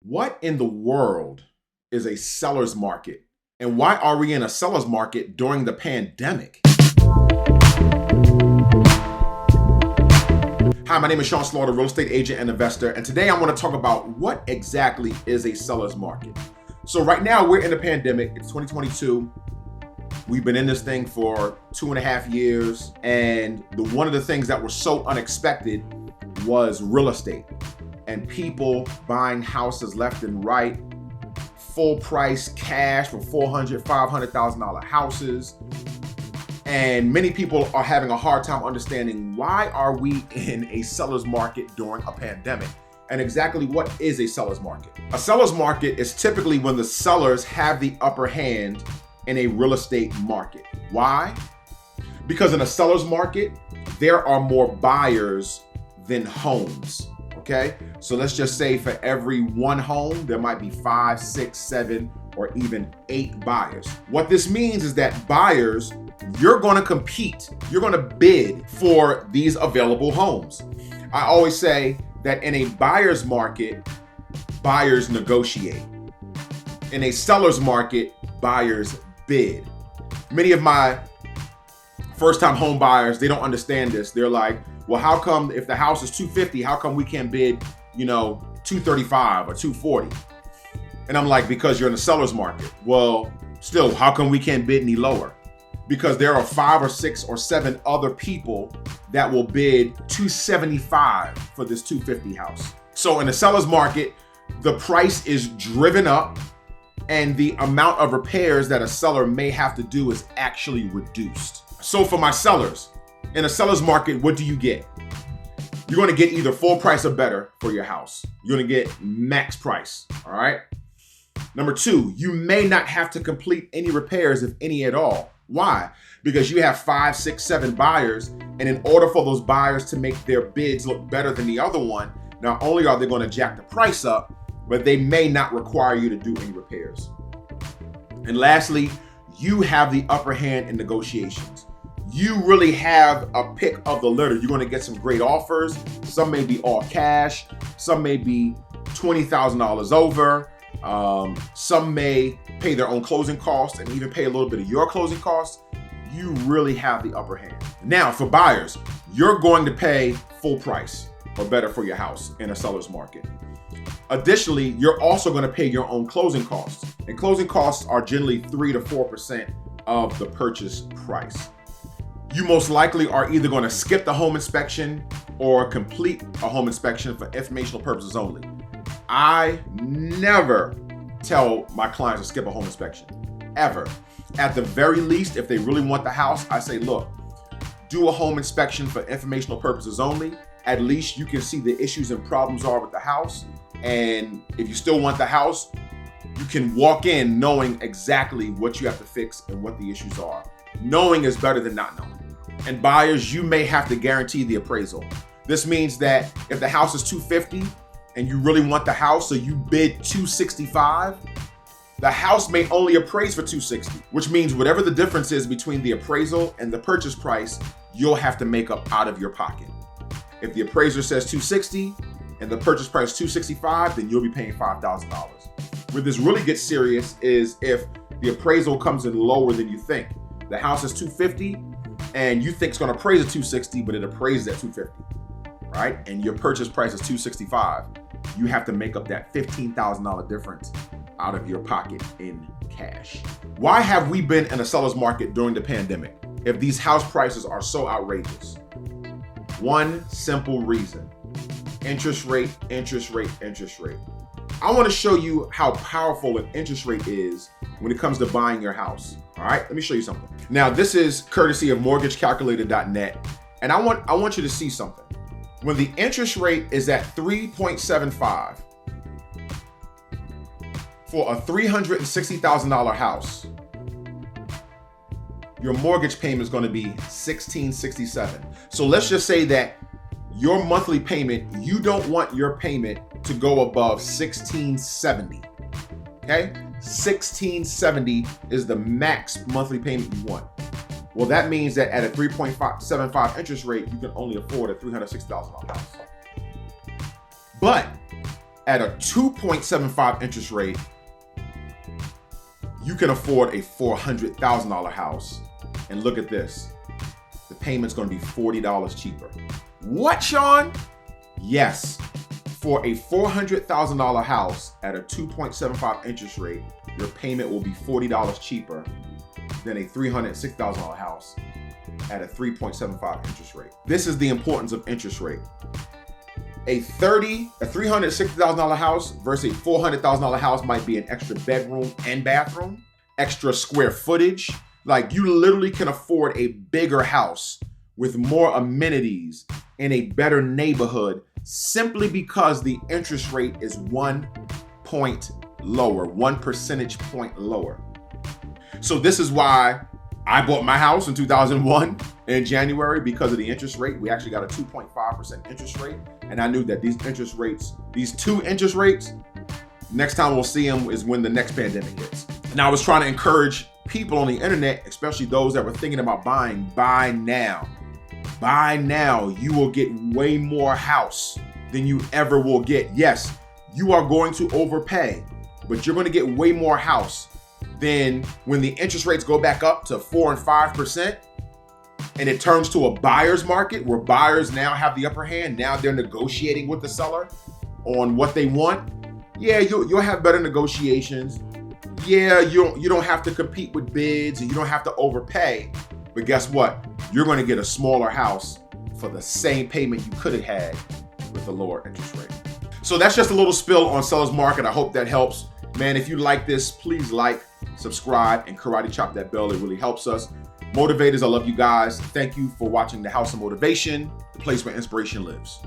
What in the world is a seller's market? And why are we in a seller's market during the pandemic? Hi, my name is Sean Slaughter, real estate agent and investor. And today I want to talk about what exactly is a seller's market. So right now we're in the pandemic. It's 2022. We've been in this thing for 2.5 years. And one of the things that were so unexpected was real estate and people buying houses left and right, full price cash for $400,000, $500,000 houses. And many people are having a hard time understanding why are we in a seller's market during a pandemic, and exactly what is a seller's market. A seller's market is typically when the sellers have the upper hand in a real estate market. Why? Because in a seller's market, there are more buyers than homes. Okay, so let's just say for every one home, there might be 5, 6, 7, or even 8 buyers. What this means is that buyers, you're going to compete, you're going to bid for these available homes. I always say that in a buyer's market, buyers negotiate. In a seller's market, buyers bid. Many of my first-time home buyers, they don't understand this. They're like, well, how come if the house is $250, how come we can't bid, $235 or $240? And I'm like, because you're in the seller's market. Well, still, how come we can't bid any lower? Because there are 5 or 6 or 7 other people that will bid $275 for this $250 house. So in the seller's market, the price is driven up and the amount of repairs that a seller may have to do is actually reduced. So for my sellers, in a seller's market, what do you get? You're going to get either full price or better for your house. You're going to get max price, all right? Number 2, you may not have to complete any repairs, if any at all. Why? Because you have 5, 6, 7 buyers, and in order for those buyers to make their bids look better than the other one, not only are they going to jack the price up, but they may not require you to do any repairs. And lastly, you have the upper hand in negotiations. You really have a pick of the litter. You're going to get some great offers. Some may be all cash. Some may be $20,000 over. Some may pay their own closing costs and even pay a little bit of your closing costs. You really have the upper hand. Now, for buyers, you're going to pay full price or better for your house in a seller's market. Additionally, you're also going to pay your own closing costs. And closing costs are generally 3 to 4% of the purchase price. You most likely are either going to skip the home inspection or complete a home inspection for informational purposes only. I never tell my clients to skip a home inspection, ever. At the very least, if they really want the house, I say, look, do a home inspection for informational purposes only. At least you can see the issues and problems are with the house. And if you still want the house, you can walk in knowing exactly what you have to fix and what the issues are. Knowing is better than not knowing. And buyers, you may have to guarantee the appraisal. This means that if the house is $250 and you really want the house, so you bid $265, the house may only appraise for $260, which means whatever the difference is between the appraisal and the purchase price, you'll have to make up out of your pocket. If the appraiser says $260 and the purchase price $265, then you'll be paying $5,000. Where this really gets serious is if the appraisal comes in lower than you think. The house is $250 and you think it's going to appraise at $260, but it appraises at $250, right? And your purchase price is $265. You have to make up that $15,000 difference out of your pocket in cash. Why have we been in a seller's market during the pandemic if these house prices are so outrageous? One simple reason: interest rate, interest rate, interest rate. I want to show you how powerful an interest rate is when it comes to buying your house. All right, let me show you something. Now, this is courtesy of mortgagecalculator.net, and I want you to see something. When the interest rate is at 3.75 for a $360,000 house, your mortgage payment is going to be $1,667. So let's just say that your monthly payment, you don't want your payment to go above $1,670. Okay? $1,670 is the max monthly payment you want. Well, that means that at a 3.75 interest rate, you can only afford a $360,000 house. But At a 2.75 interest rate, you can afford a $400,000 house. And look at this. The payment's gonna be $40 cheaper. What, Sean? Yes. For a $400,000 house at a 2.75 interest rate, your payment will be $40 cheaper than a $306,000 house at a 3.75 interest rate. This is the importance of interest rate. A $360,000 house versus a $400,000 house might be an extra bedroom and bathroom, extra square footage. Like, you literally can afford a bigger house with more amenities in a better neighborhood simply because the interest rate is 1 point lower, 1 percentage point lower. So this is why I bought my house in 2001 in January, because of the interest rate. We actually got a 2.5% interest rate. And I knew that these two interest rates, next time we'll see them is when the next pandemic hits. And I was trying to encourage people on the internet, especially those that were thinking about buying, buy now. Buy now. You will get way more house than you ever will get. Yes, you are going to overpay, but you're going to get way more house than when the interest rates go back up to 4 and 5%. And it turns to a buyer's market where buyers now have the upper hand. Now they're negotiating with the seller on what they want. Yeah, you'll have better negotiations. Yeah, you don't have to compete with bids and you don't have to overpay. But guess what? You're going to get a smaller house for the same payment you could have had with a lower interest rate. So that's just a little spill on seller's market. I hope that helps. Man, if you like this, please like, subscribe, and karate chop that bell. It really helps us. Motivators, I love you guys. Thank you for watching the House of Motivation, the place where inspiration lives.